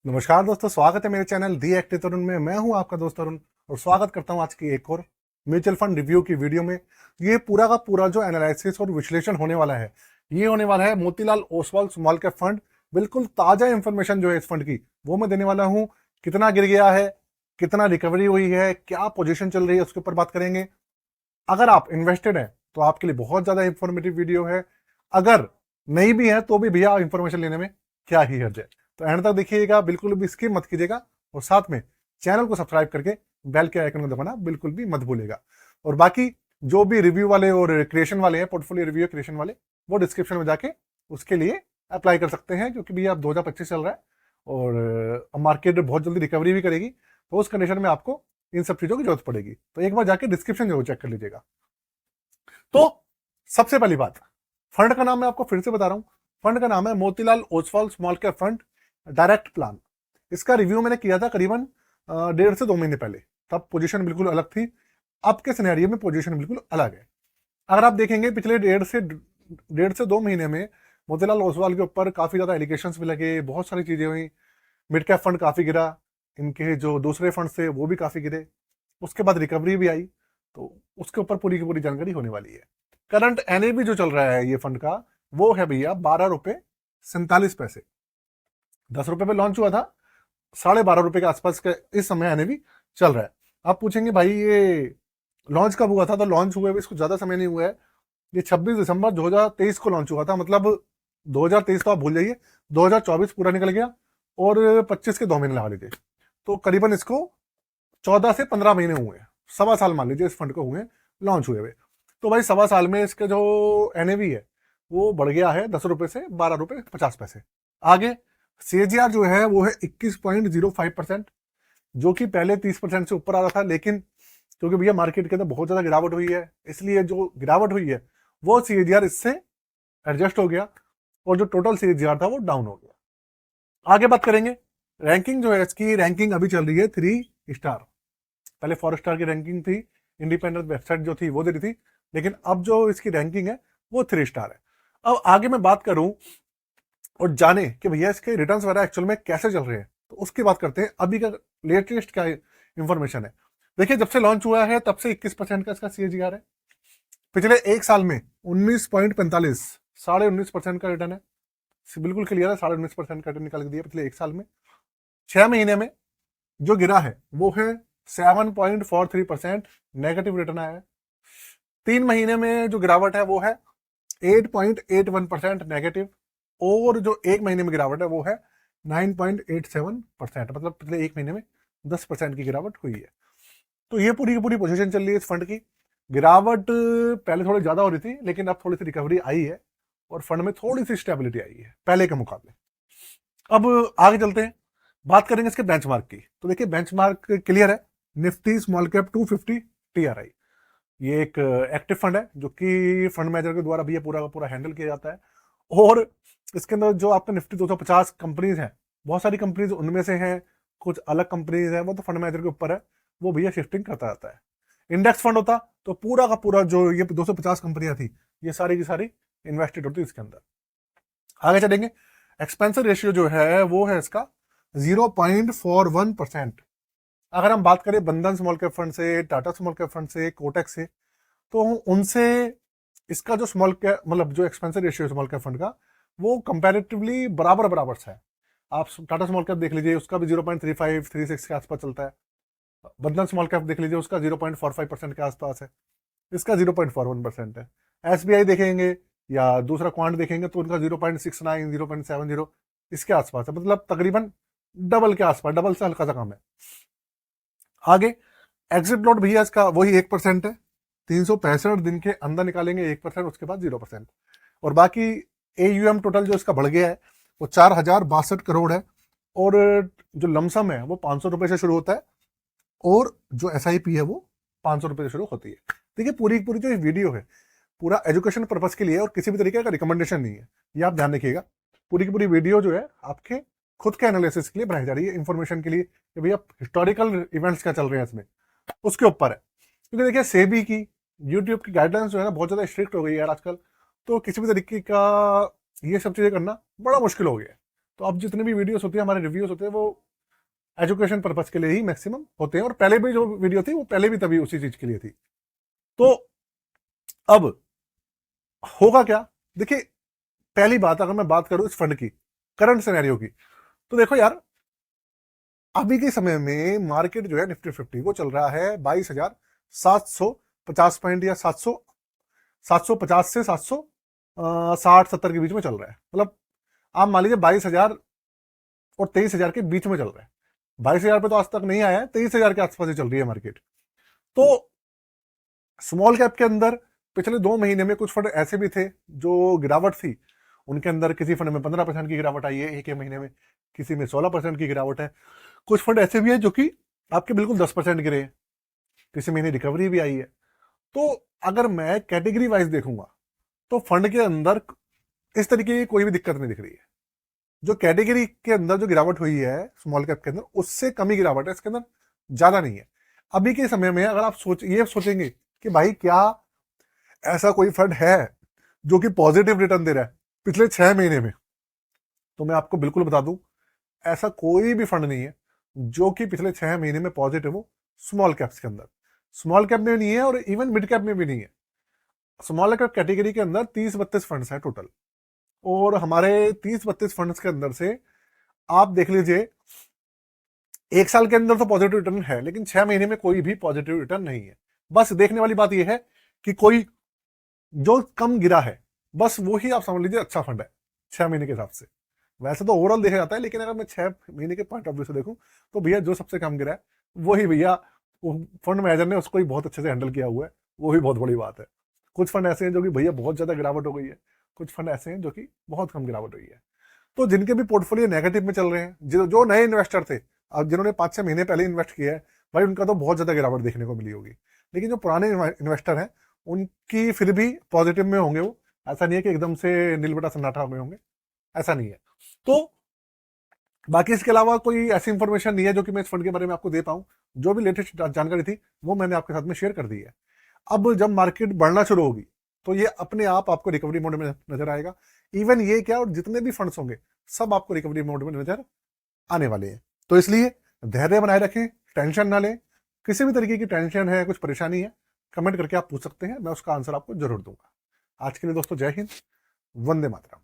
नमस्कार दोस्तों, स्वागत है मेरे चैनल दी एक्टिव तरुण में। मैं हूं आपका दोस्त तरुण और स्वागत करता हूं आज की एक और म्यूचुअल फंड रिव्यू की वीडियो में। ये पूरा का पूरा जो एनालिसिस और विश्लेषण होने वाला है, ये होने वाला है Motilal Oswal small cap fund. बिल्कुल ताजा इंफॉर्मेशन जो है इस फंड की, वो मैं देने वाला हूँ। कितना गिर गया है, कितना रिकवरी हुई है, क्या पोजिशन चल रही है, उसके ऊपर बात करेंगे। अगर आप इन्वेस्टेड हैं तो आपके लिए बहुत ज्यादा इंफॉर्मेटिव वीडियो है। अगर नहीं भी है तो भी भैया इंफॉर्मेशन लेने में क्या ही हर्ज है। तो एंड तक देखिएगा, बिल्कुल भी स्किप मत कीजिएगा। और साथ में चैनल को सब्सक्राइब करके बेल के आइकन को दबाना बिल्कुल भी मत भूलिएगा। और बाकी जो भी रिव्यू वाले और क्रिएशन वाले हैं, पोर्टफोलियो रिव्यू क्रिएशन वाले, वो डिस्क्रिप्शन में जाके उसके लिए अप्लाई कर सकते हैं। क्योंकि भैया अब 2025 चल रहा है और मार्केट बहुत जल्दी रिकवरी भी करेगी, तो उस कंडीशन में आपको इन सब चीजों की जरूरत पड़ेगी। तो एक बार जाके डिस्क्रिप्शन जरूर चेक कर लीजिएगा। तो सबसे पहली बात, फंड का नाम मैं आपको फिर से बता रहा हूं। फंड का नाम है Motilal Oswal small cap fund direct plan. इसका रिव्यू मैंने किया था करीबन 1.5 से 2 महीने पहले। तब पोजीशन बिल्कुल अलग थी, अब के सिनेरियो में पोजीशन बिल्कुल अलग है। अगर आप देखेंगे पिछले 1.5 से 2 महीने में मोतीलाल ओसवाल के ऊपर काफी ज्यादा एलिगेशंस भी लगे, बहुत सारी चीजें हुई। मिड कैप फंड काफी गिरा, इनके जो दूसरे फंड थे वो भी काफी गिरे। उसके बाद रिकवरी भी आई, तो उसके ऊपर पूरी की पूरी जानकारी होने वाली है। करंट एनएवी जो चल रहा है ये फंड का, वो है भैया 12 रुपए 47 पैसे। 10 रुपए पे लॉन्च हुआ था, 12.5 रुपए के आसपास का इस समय एनएवी चल रहा है। आप पूछेंगे भाई ये लॉन्च कब हुआ था, तो लॉन्च हुए भी इसको ज्यादा समय नहीं हुआ है। ये 26 दिसंबर 2023 को लॉन्च हुआ था। मतलब 2023 तो आप भूल जाइए, 2024 पूरा निकल गया और 25 के 2 महीने लगा लीजिए, तो करीबन इसको 14 से 15 महीने हुए हैं। सवा साल मान लीजिए इस फंड को हुए लॉन्च हुए हुए। तो भाई सवा साल में इसके जो एनएवी है वो बढ़ गया है 10 रुपए से 12 रुपए 50 पैसे। आगे सीएजीआर जो है वो है 21.05%, जो कि पहले 30% से ऊपर आ रहा था। लेकिन क्योंकि भैया मार्केट के अंदर बहुत ज्यादा गिरावट हुई है, इसलिए जो गिरावट हुई है वो सीएजीआर इससे एडजस्ट हो गया और जो टोटल सीएजीआर था वो डाउन हो गया। आगे बात करेंगे। रैंकिंग जो है इसकी, रैंकिंग अभी चल रही है 3 स्टार। पहले 4 स्टार की रैंकिंग थी, इंडिपेंडेंट वेबसाइट जो थी वो दे रही थी। लेकिन अब जो इसकी रैंकिंग है वो 3 स्टार है। अब आगे मैं बात करूं और जाने कि भैया इसके रिटर्न्स वगैरह एक्चुअल में कैसे चल रहे हैं, तो उसकी बात करते हैं। अभी का लेटेस्ट क्या इंफॉर्मेशन है, देखिए जब से लॉन्च हुआ है तब से 21% का इसका सीएजीआर है। पिछले एक साल में 19.45, 19.5% का रिटर्न है। बिल्कुल क्लियर है, 19.5% का रिटर्न निकाल के दिया पिछले एक साल में। 6 महीने में जो गिरा है वो है 7.43% नेगेटिव रिटर्न आया है। 3 महीने में जो गिरावट है वो है 8.81% नेगेटिव। और जो एक महीने में गिरावट है वो है 9.87%। मतलब पिछले एक महीने में 10% की गिरावट हुई है। तो ये पूरी की पूरी पोजीशन चल रही है इस फंड की। गिरावट पहले थोड़ी ज्यादा हो रही थी, लेकिन अब थोड़ी सी रिकवरी आई है और फंड में थोड़ी सी स्टेबिलिटी आई है पहले के मुकाबले। अब आगे चलते हैं, बात करेंगे इसके बेंचमार्क की। तो देखिए बेंचमार्क क्लियर है, निफ्टी स्मॉल कैप 250 टीआरआई। ये एक एक्टिव फंड है जो कि फंड मैनेजर के द्वारा भी ये पूरा का पूरा हैंडल किया जाता है। और इसके अंदर जो आपका निफ्टी 250 कंपनीज हैं, बहुत सारी कंपनीज उनमें से हैं, कुछ अलग कंपनीज हैं, वो तो फंड मैनेजर के ऊपर है, वो भैया शिफ्टिंग करता रहता है। इंडेक्स फंड होता तो पूरा का पूरा जो ये 250 कंपनियां थी, ये सारी की सारी इन्वेस्टेड होती इसके अंदर। आगे चलेंगे। एक्सपेंसिव रेशियो जो है वो है इसका 0.41%। अगर हम बात करें बंधन स्मॉल कैप फंड से, टाटा स्मॉल कैप फंड से, कोटक से, तो उनसे इसका जो स्मॉल कैप मतलब जो एक्सपेंसिव रेशियो है स्मॉल कैप फंड का, वो कंपैरेटिवली बराबर बराबर सा है। आप टाटा स्मॉल कैप देख लीजिए, उसका भी 0.35-36 के आसपास चलता है। बंधन स्मॉल कैप देख लीजिए, उसका 0.45% के आसपास है, इसका 0.41% है। एसबीआई देखेंगे या दूसरा क्वांट देखेंगे तो उनका 0.69, 0.70 इसके आसपास है। मतलब तकरीबन डबल के आसपास, डबल से हल्का सा कम है। आगे एग्जिट प्लॉट भैया इसका वही 1% है। 365 दिन के अंदर निकालेंगे 1%, उसके बाद 0%। और बाकी एयूएम टोटल जो इसका बढ़ गया है वो 4062 करोड़ है। और जो लमसम है वो 500 रुपए से शुरू होता है और जो एसआईपी है वो 500 रुपए से शुरू होती है। देखिए पूरी पूरी जो वीडियो है पूरा एजुकेशन पर्पज के लिए है और किसी भी तरीके का रिकमेंडेशन नहीं है, ये आप ध्यान रखिएगा। पूरी की पूरी वीडियो जो है आपके खुद के एनालिसिस के लिए बनाई जा रही है, इंफॉर्मेशन के लिए कि भैया हिस्टोरिकल इवेंट्स क्या चल रहे हैं इसमें, उसके ऊपर है। क्योंकि देखिए सेबी की, यूट्यूब की गाइडलाइंस जो है ना बहुत ज्यादा स्ट्रिक्ट हो गई है यार आजकल। तो किसी भी तरीके का ये सब चीजें करना बड़ा मुश्किल हो गया है। तो अब जितने भी वीडियोस होती है, हमारे रिव्यूज होते हैं, वो एजुकेशन पर्पज के लिए ही मैक्सिमम होते हैं, और पहले भी जो वीडियो थी वो पहले भी तभी उसी चीज के लिए थी। तो अब होगा क्या, देखिए पहली बात अगर मैं बात करूं इस फंड की करंट सिनेरियो की, तो देखो यार अभी के समय में मार्केट जो है निफ्टी 50 वो चल रहा है 22,750 पॉइंट या 750 से 760-70 के बीच में चल रहा है। मतलब आप मान लीजिए 22,000 और 23,000 के बीच में चल रहा है। 22,000 पे तो आज तक नहीं आया है, 23,000 के आसपास ही चल रही है मार्केट। तो स्मॉल कैप के अंदर पिछले 2 महीने में कुछ फंड ऐसे भी थे जो गिरावट थी, उनके अंदर किसी फंड में 15% की गिरावट आई है एक महीने में, किसी में 16% की गिरावट है। कुछ फंड ऐसे भी हैं जो कि आपके बिल्कुल 10% गिरे हैं, किसी महीने रिकवरी भी आई है। तो अगर मैं कैटेगरी वाइज देखूंगा तो फंड के अंदर इस तरीके की कोई भी दिक्कत नहीं दिख रही है। जो कैटेगरी के अंदर जो गिरावट हुई है स्मॉल कैप के अंदर, उससे कम ही गिरावट है, इसके अंदर ज्यादा नहीं है। अभी के समय में अगर आप ये सोचेंगे कि भाई क्या ऐसा कोई फंड है जो कि पॉजिटिव रिटर्न दे रहा है पिछले 6 महीने में, तो मैं आपको बिल्कुल बता दूं ऐसा कोई भी फंड नहीं है जो कि पिछले 6 महीने में पॉजिटिव हो स्मॉल कैप्स के अंदर। स्मॉल कैप में नहीं है और इवन मिड कैप में भी नहीं है। स्मॉल कैप कैटेगरी के अंदर 30-32 फंड्स हैं टोटल, और हमारे 30-32 फंड्स के अंदर से आप देख लीजिए एक साल के अंदर तो पॉजिटिव रिटर्न है, लेकिन 6 महीने में कोई भी पॉजिटिव रिटर्न नहीं है। बस देखने वाली बात यह है कि कोई जो कम गिरा है बस वो ही आप समझ लीजिए अच्छा फंड है 6 महीने के हिसाब से। वैसे तो ओवरऑल देखा जाता है, लेकिन अगर मैं 6 महीने के पॉइंट ऑफ व्यू से देखूं तो भैया जो सबसे कम गिरा है वही भैया फंड मैनेजर ने उसको ही बहुत अच्छे से हैंडल किया हुआ है, वो भी बहुत बड़ी बात है। कुछ फंड ऐसे हैं जो कि भैया बहुत ज्यादा गिरावट हो गई है, कुछ फंड ऐसे हैं जो कि बहुत कम गिरावट हुई है। तो जिनके भी पोर्टफोलियो नेगेटिव में चल रहे हैं, जो नए इन्वेस्टर थे, अब जिन्होंने 5-6 महीने पहले इन्वेस्ट किया है, भाई उनका तो बहुत ज्यादा गिरावट देखने को मिली होगी। लेकिन जो पुराने इन्वेस्टर हैं उनकी फिर भी पॉजिटिव में होंगे वो, ऐसा नहीं है कि एकदम से नीलबटा सन्नाटा में होंगे, ऐसा नहीं है। तो बाकी इसके अलावा कोई ऐसी इंफॉर्मेशन नहीं है जो कि मैं इस फंड के बारे में आपको दे पाऊं। जो भी लेटेस्ट जानकारी थी वो मैंने आपके साथ में शेयर कर दी है। अब जब मार्केट बढ़ना शुरू होगी तो ये अपने आप आपको रिकवरी मोड में नजर आएगा। इवन ये क्या, और जितने भी फंड्स होंगे सब आपको रिकवरी मोड में नजर आने वाले हैं। तो इसलिए धैर्य बनाए रखें, टेंशन ना लें। किसी भी तरीके की टेंशन है, कुछ परेशानी है, कमेंट करके आप पूछ सकते हैं, मैं उसका आंसर आपको जरूर दूंगा। आज के लिए दोस्तों जय हिंद, वंदे मातरम।